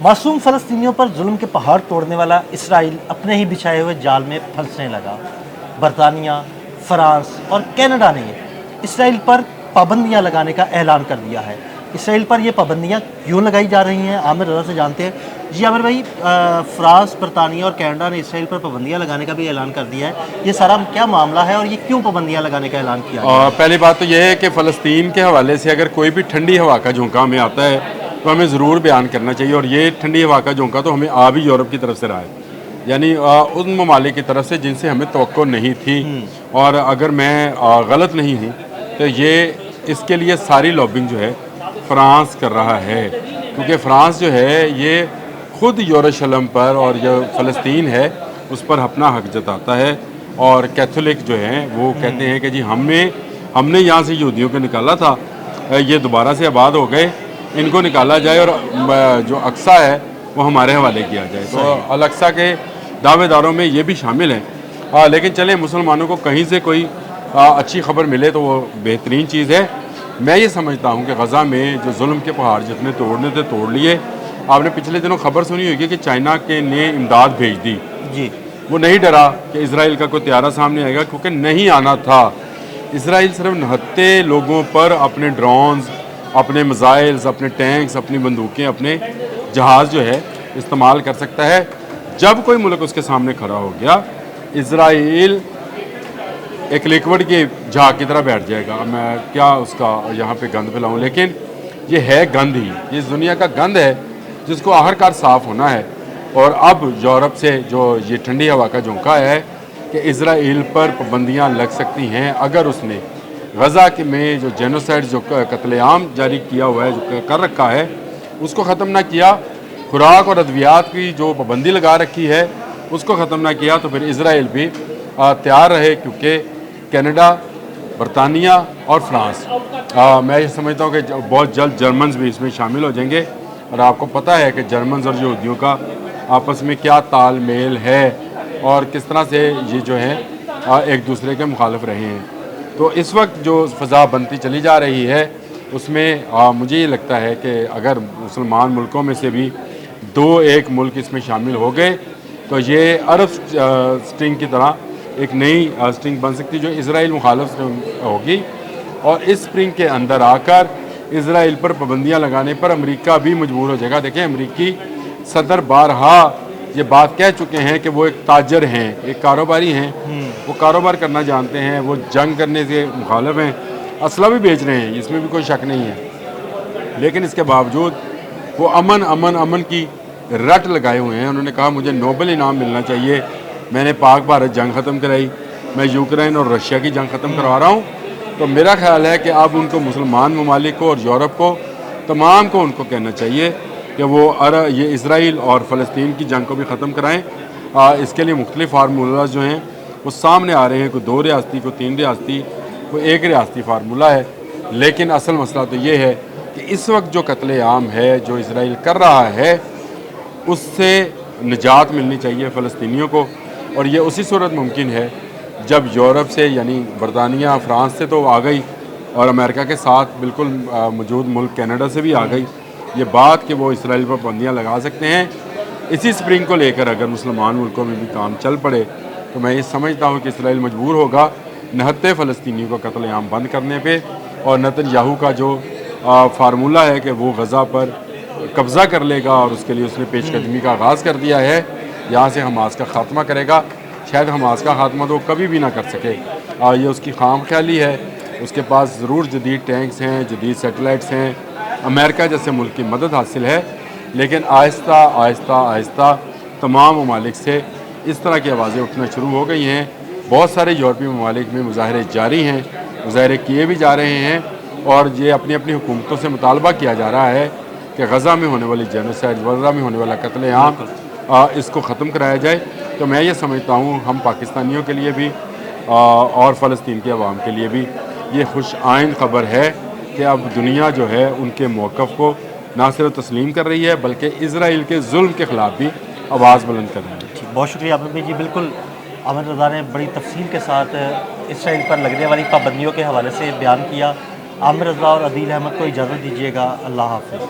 मासूम फ़लस्तीनियों पर जुल्म के पहाड़ तोड़ने वाला इसराइल अपने ही बिछाए हुए जाल में फंसने लगा। बरतानिया, फ्रांस और कनाडा ने इसराइल पर पाबंदियां लगाने का ऐलान कर दिया है। इसराइल पर ये पाबंदियां क्यों लगाई जा रही हैं, आमिर रज़ा से जानते हैं। जी आमिर भाई, फ्रांस, बरतानिया और कनाडा ने इसराइल पर पाबंदियां लगाने का भी ऐलान कर दिया है। ये सारा क्या मामला है और ये क्यों पाबंदियां लगाने का ऐलान किया गया? पहली बात तो यह है कि फ़लस्तीन के हवाले से अगर कोई भी ठंडी हवा का झोंका हमें आता है तो हमें ज़रूर बयान करना चाहिए। और ये ठंडी हवा का झोंका तो हमें आ भी यूरोप की तरफ से रहा है, यानी उन ममालिक की तरफ से जिनसे हमें तवक्को नहीं थी। और अगर मैं गलत नहीं हूँ तो ये इसके लिए सारी लॉबिंग जो है फ्रांस कर रहा है, क्योंकि फ्रांस जो है ये खुद यरूशलेम पर और जो फ़लस्तीन है उस पर अपना हक जताता है। और कैथोलिक जो हैं वो कहते हैं कि जी हमने यहाँ से यहूदियों को निकाला था, ये दोबारा से आबाद हो गए, इनको निकाला जाए और जो अक्सा है वो हमारे हवाले किया जाए। तो अल-अक्सा के दावेदारों में ये भी शामिल हैं। लेकिन चलें, मुसलमानों को कहीं से कोई अच्छी खबर मिले तो वो बेहतरीन चीज़ है। मैं ये समझता हूँ कि गज़ा में जो जुल्म के पहाड़ जितने तोड़ने थे तोड़ लिए। आपने पिछले दिनों खबर सुनी होगी कि चाइना के ने इमदाद भेज दी जी। वो नहीं डरा कि इसराइल का कोई त्यारा सामने आएगा, क्योंकि नहीं आना था। इसराइल सिर्फ 69 लोगों पर अपने ड्रोन्स, अपने मिसाइल्स, अपने टैंक्स, अपनी बंदूकें, अपने जहाज़ जो है इस्तेमाल कर सकता है। जब कोई मुल्क उसके सामने खड़ा हो गया, इसराइल एक लिक्विड की झाग की तरह बैठ जाएगा। मैं क्या उसका यहाँ पे गंद फैलाऊँ, लेकिन ये है गंद ही, ये इस दुनिया का गंद है जिसको आखिरकार साफ़ होना है। और अब यूरोप से जो ये ठंडी हवा का झोंका है कि इसराइल पर पाबंदियाँ लग सकती हैं अगर उसने गज़ा के में जो जेनोसाइड, जो कत्लेआम जारी किया हुआ है, जो कर रखा है, उसको ख़त्म ना किया, खुराक और अद्वियात की जो पाबंदी लगा रखी है उसको ख़त्म ना किया, तो फिर इसराइल भी तैयार रहे। क्योंकि कनाडा, बरतानिया और फ्रांस, मैं ये समझता हूँ कि बहुत जल्द जर्मन्स भी इसमें शामिल हो जाएंगे। और आपको पता है कि जर्मन्स और यहूदियों का आपस में क्या तालमेल है और किस तरह से ये जो हैं एक दूसरे के मुखालिफ रहे हैं। तो इस वक्त जो फ़ज़ा बनती चली जा रही है उसमें मुझे ये लगता है कि अगर मुसलमान मुल्कों में से भी 2-1 मुल्क इसमें शामिल हो गए तो ये अरब स्ट्रिंग की तरह एक नई स्ट्रिंग बन सकती है जो इसराइल मुखालिफ स्ट्रिंग होगी। और इस स्प्रिंग के अंदर आकर इसराइल पर पाबंदियाँ लगाने पर अमेरिका भी मजबूर हो जाएगा। देखें, अमेरिकी सदर बारहा ये बात कह चुके हैं कि वो एक ताजर हैं, एक कारोबारी हैं, वो कारोबार करना जानते हैं, वो जंग करने से मुखालिफ हैं, असला भी बेच रहे हैं, इसमें भी कोई शक नहीं है। लेकिन इसके बावजूद वो अमन अमन अमन की रट लगाए हुए हैं। उन्होंने कहा मुझे नोबेल इनाम मिलना चाहिए, मैंने पाक भारत जंग ख़त्म कराई, मैं यूक्रेन और रशिया की जंग ख़त्म करवा रहा हूँ। तो मेरा ख्याल है कि अब उनको मुसलमान ममालिक को और यूरोप को तमाम को उनको कहना चाहिए कि वो ये इसराइल और फ़लस्तीन की जंग को भी ख़त्म कराएं। इसके लिए मुख्तलिफ़ फार्मूलाज जो हैं वो सामने आ रहे हैं, कोई 2 रियासती, कोई 3 रियासती, कोई 1 रियासती फार्मूला है। लेकिन असल मसला तो ये है कि इस वक्त जो कत्लेआम है जो इसराइल कर रहा है उससे निजात मिलनी चाहिए फ़लस्तीनियों को। और ये उसी सूरत मुमकिन है जब यूरोप से, यानी बरतानिया, फ्रांस से तो आ गई और अमेरिका के साथ बिल्कुल मौजूद मुल्क कनाडा से भी आ गई ये बात कि वो इसराइल पर पाबंदियाँ लगा सकते हैं। इसी स्प्रिंग को लेकर अगर मुसलमान मुल्कों में भी काम चल पड़े तो मैं ये समझता हूँ कि इसराइल मजबूर होगा 69 फ़लस्तीनियों का कत्लेआम बंद करने पे। और नेतन्याहू का जो फार्मूला है कि वो गज़ा पर कब्ज़ा कर लेगा और उसके लिए उसने पेशकदमी का आगाज़ कर दिया है, यहाँ से हमास का ख़ात्मा करेगा। शायद हमास का ख़ात्मा तो कभी भी ना कर सके, ये उसकी खाम ख्याली है। उसके पास ज़रूर जदीद टैंक्स हैं, जदीद सैटेलाइट्स हैं, अमेरिका जैसे मुल्क की मदद हासिल है, लेकिन आहिस्ता आहिस्ता आहिस्ता तमाम ममालिक से इस तरह की आवाज़ें उठना शुरू हो गई हैं। बहुत सारे यूरोपीय ममालिक में मुजाहरे जारी हैं, मुजाहरे किए भी जा रहे हैं और ये अपनी अपनी हुकूमतों से मुतालबा किया जा रहा है कि गज़ा में होने वाली जेनोसाइड, गज़ा में होने वाला कत्लेआम इसको ख़त्म कराया जाए। तो मैं ये समझता हूँ हम पाकिस्तानियों के लिए भी और फ़लस्तीन के अवाम के लिए भी ये खुश आइंद ख़बर है कि अब दुनिया जो है उनके मौक़िफ़ को ना सिर्फ तस्लीम कर रही है बल्कि इसराइल के जुल्म के ख़िलाफ़ भी आवाज़ बुलंद कर रही है। ठीक, बहुत शुक्रिया आमिर भाई जी। बिल्कुल आमिर रज़ा ने बड़ी तफसील के साथ इसराइल पर लगने वाली पाबंदियों के हवाले से बयान किया। आमिर रज़ा और अदील अहमद को इजाज़त दीजिएगा। अल्लाह हाफ़िज़।